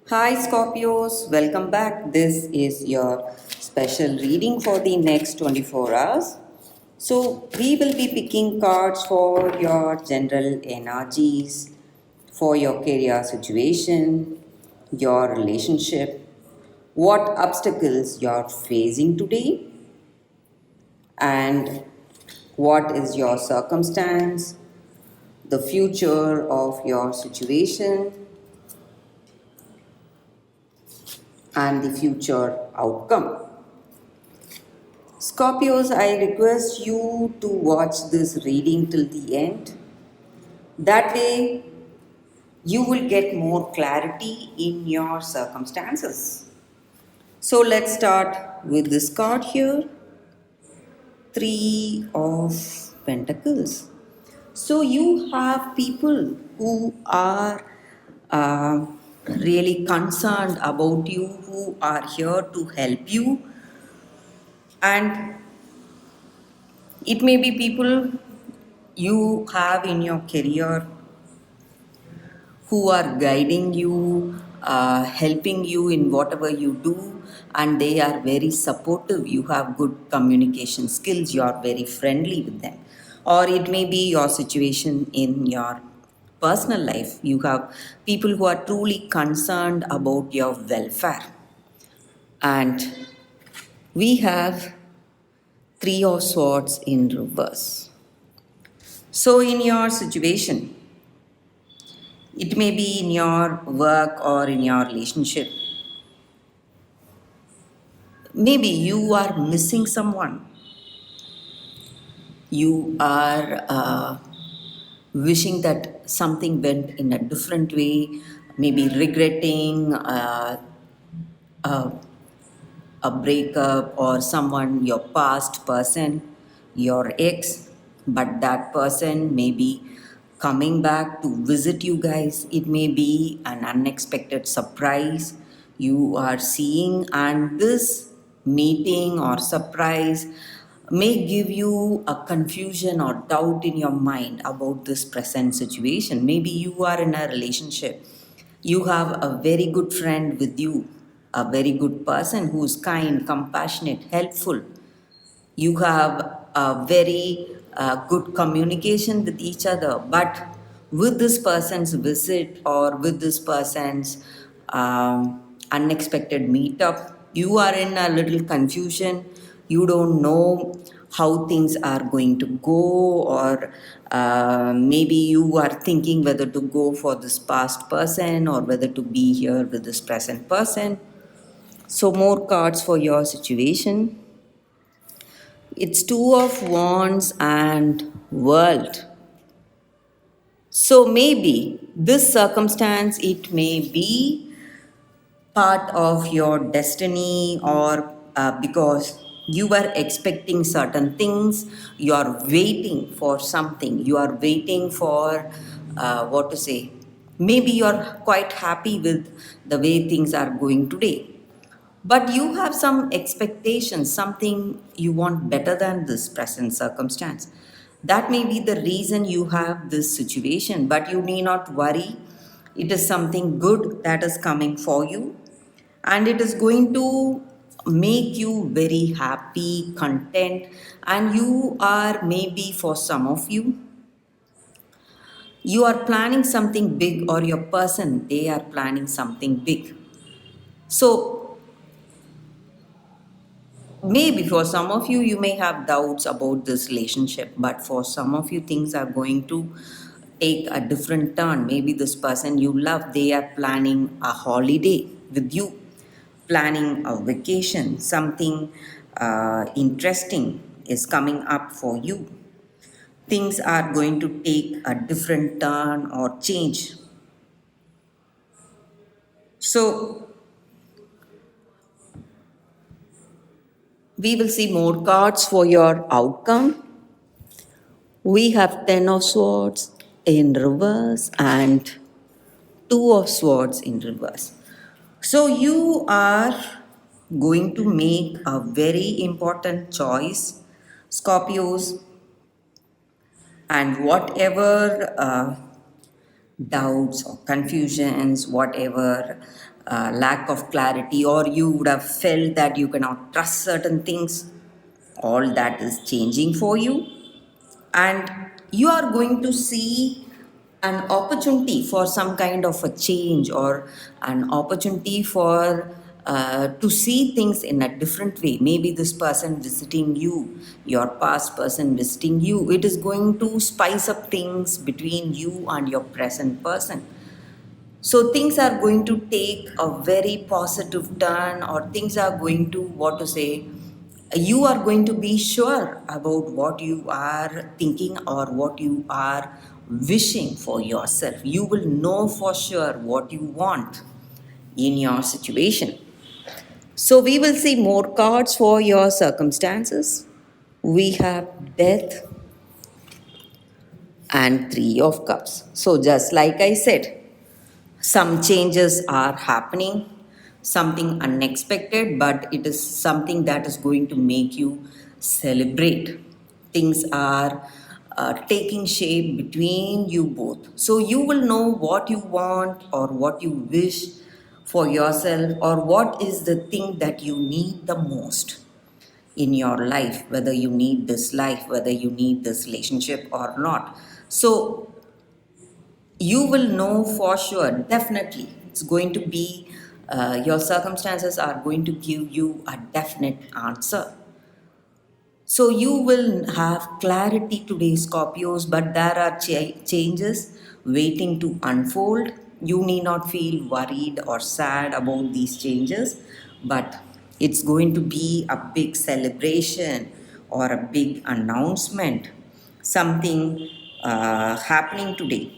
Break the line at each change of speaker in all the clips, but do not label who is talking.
Hi Scorpios, welcome back. This is your special reading for the next 24 hours. So, we will be picking cards for your general energies, for your career situation, your relationship, what obstacles you're facing today, and what is your circumstance, the future of your situation, and the future outcome. Scorpios, I request you to watch this reading till the end. That way, you will get more clarity in your circumstances. So, let's start with this card here, Three of Pentacles. So, you have people who are uh, really concerned about you, who are here to help you, and it may be people you have in your career who are guiding you, helping you in whatever you do, and they are very supportive. You have good communication skills, you are very friendly with them. Or it may be your situation in your personal life. You have people who are truly concerned about your welfare. And we have Three of Swords in reverse. So, in your situation, it may be in your work or in your relationship. Maybe you are missing someone. You are wishing that something went in a different way, maybe regretting a, a breakup or someone, your past person, your ex, but that person may be coming back to visit you guys. It may be an unexpected surprise you are seeing, and this meeting or surprise may give you a confusion or doubt in your mind about this present situation. Maybe you are in a relationship, you have a very good friend with you, a very good person who's kind, compassionate, helpful. You have a very good communication with each other, but with this person's visit or with this person's unexpected meetup, you are in a little confusion. You don't know how things are going to go, or maybe you are thinking whether to go for this past person or whether to be here with this present person. So, more cards for your situation. It's Two of Wands and World. So maybe this circumstance, it may be part of your destiny, or because you were expecting certain things, you are waiting for something, you are waiting for what to say. Maybe you are quite happy with the way things are going today, but you have some expectations, something you want better than this present circumstance. That may be the reason you have this situation, but you need not worry. It is something good that is coming for you, and it is going to make you very happy, content, and you are, maybe for some of you, you are planning something big, or your person, they are planning something big. So maybe for some of you, you may have doubts about this relationship, but for some of you, things are going to take a different turn. Maybe this person you love, they are planning a holiday with you, planning a vacation, something interesting is coming up for you. Things are going to take a different turn or change. So, we will see more cards for your outcome. We have Ten of Swords in reverse and Two of Swords in reverse. So you are going to make a very important choice, Scorpios, and whatever doubts or confusions, whatever lack of clarity, or you would have felt that you cannot trust certain things. All that is changing for you, and you are going to see an opportunity for some kind of a change, or an opportunity for to see things in a different way. Maybe this person visiting you, your past person visiting you, it is going to spice up things between you and your present person. So things are going to take a very positive turn, or things are going to, what to say, you are going to be sure about what you are thinking or what you are wishing for yourself. You will know for sure what you want in your situation. So we will see more cards for your circumstances. We have death and three of cups. So just like I said, some changes are happening, something unexpected, but it is something that is going to make you celebrate. Things are taking shape between you both. So you will know what you want or what you wish for yourself, or what is the thing that you need the most in your life, whether you need this life, whether you need this relationship or not. So you will know for sure, definitely. It's going to be, your circumstances are going to give you a definite answer. So you will have clarity today, Scorpios, but there are changes waiting to unfold. You need not feel worried or sad about these changes, but it's going to be a big celebration or a big announcement, something happening today.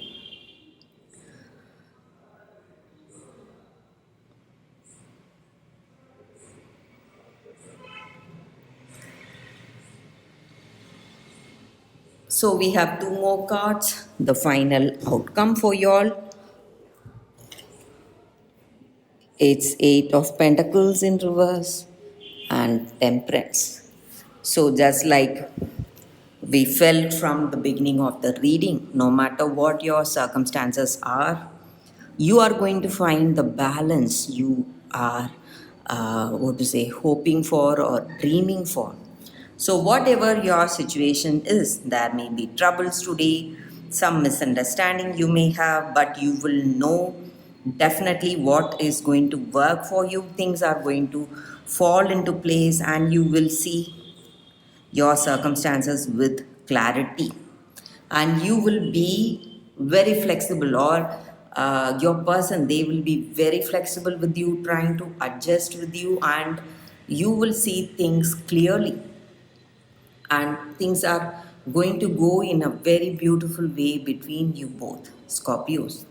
So we have two more cards. The final outcome for y'all. It's Eight of Pentacles in reverse and Temperance. So just like we felt from the beginning of the reading, no matter what your circumstances are, you are going to find the balance you are, what to say, hoping for or dreaming for. So, whatever your situation is, there may be troubles today, some misunderstanding you may have, but you will know definitely what is going to work for you. Things are going to fall into place, and you will see your circumstances with clarity, and you will be very flexible, or your person, they will be very flexible with you, trying to adjust with you, and you will see things clearly, and things are going to go in a very beautiful way between you both, Scorpios.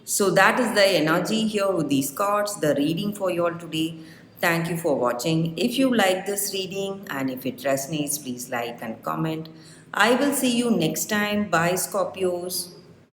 So that is the energy here with these cards, the reading for you all today. Thank you for watching. If you like this reading and if it resonates, please like and comment. I will see you next time. Bye, Scorpios.